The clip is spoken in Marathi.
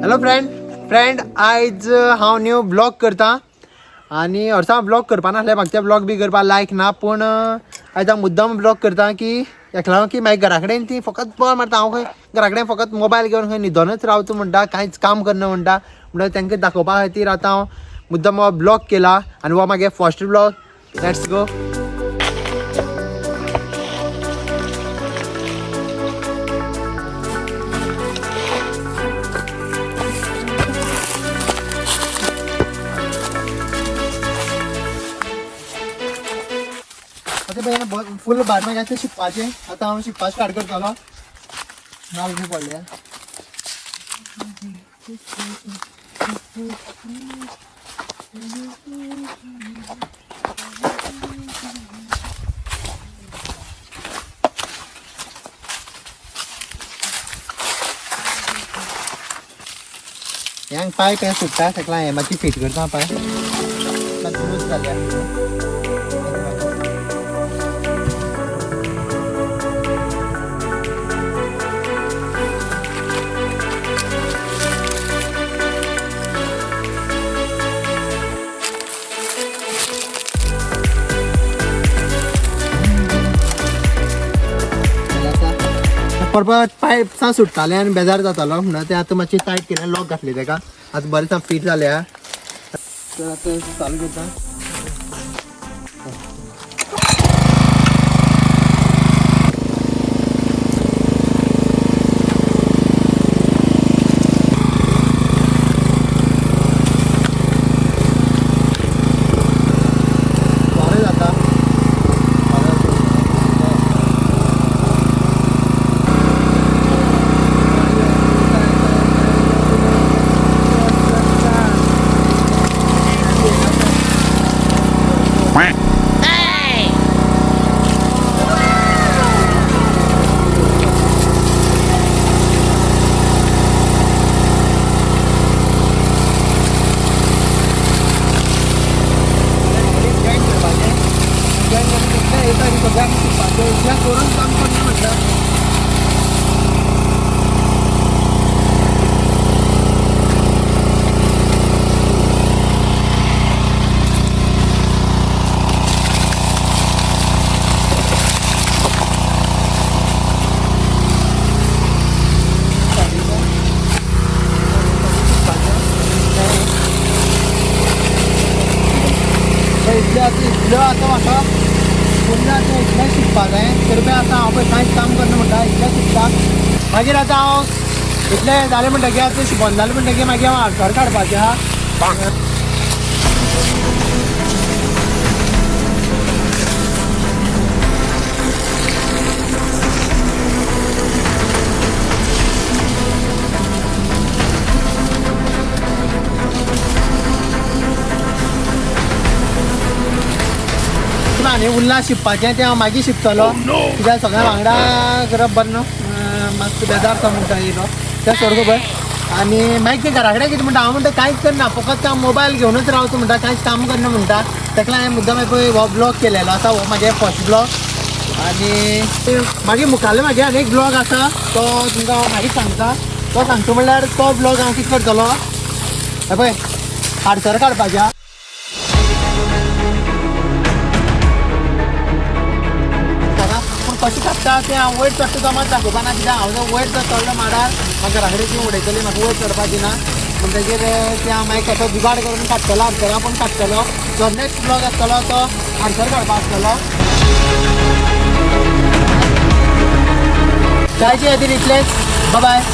हॅलो फ्रेंड आयज हांव न्यू ब्लॉग करता आनी हरसा ब्लॉग करपा नासलें मागचे ब्लॉग बी करपा लायक ना पूण आयज हांव मुद्दाम ब्लॉग करता की एकला की मागीर घरा कडेन ती फकत बॉल मारता हांव खंय घरा कडेन फकत मोबायल घेवन खंय न्हिदोनच रावता म्हणटा कांयच काम करना म्हणटा म्हणल्यार तांकां दाखोवपा खातीर आतां हांव मुद्दाम हो ब्लॉग केला आनी हो मागे फर्स्ट ब्लॉग लेट्स गो. फुल भाट मागीर शिकपाचें आतां हांव शिकपा स्टार्ट करतलो नाल बी पडले. ह्यांग पाय काय सुट्टा तेका हे मातशी फीट करता पाय लूज जाल्या. परत पाय सा सुट्टाले आनी बेजार जातालो म्हणून ते आतां मातशी टायट केलें लॉक घातली तेका आतां बरें सा फीट जाल्या. तर आतां चालू करता. इतलो आतां म्हाका पुन्हा आतां इतलें शिकपा जाय तरी आतां हांव पळय कांयच काम करना म्हणटा इतलें शिकता. मागीर आतां हांव इतलें जालें म्हणटकीर आतां शिकून जालें म्हणटकीर मागीर हांव आडसर काडपाचें आहा. आनी उल्हास शिकपाचें तें हांव मागीर शिकतलो कित्याक सगळ्या वांगडा करप बरें न्हू मातसो बेजार तो म्हणटा येयलो तें सोड खबर. आनी मागीर तें घरा कडेन कितें म्हणटा हांव म्हणटा कांयच करना फकत हांव मोबायल घेवनूच रावता म्हणटा कांयच काम करना म्हणटा तेका लागून हांवें मुद्दाम पळय हो ब्लॉग केलेलो आसा हो म्हागे फर्स्ट ब्लॉग. आनी मागीर मुखाल्लो म्हागे आनी एक ब्लॉग आसा तो तुमकां हांव मागीर सांगता. तो सांगता म्हणल्यार तो ब्लॉग हांव कितें करतलो हे पळय आडसर काडपाचें. कशें काडटा तें हांव वयर चडटा तो मात दाखोवपा ना कित्याक हांव जर वयर जर चडलो माडार म्हाका घरा कडेन ती उडयतली म्हाका वयर चडपा दिना म्हणटकीर तें हांव मागीर कसो जुगाड करून काडटलो आडसरा पूण काडटलो. जो नेक्स्ट ब्लॉग आसतलो तो आडसर काडपा आसतलो. कांयचे खातीर इतलेंच बाय.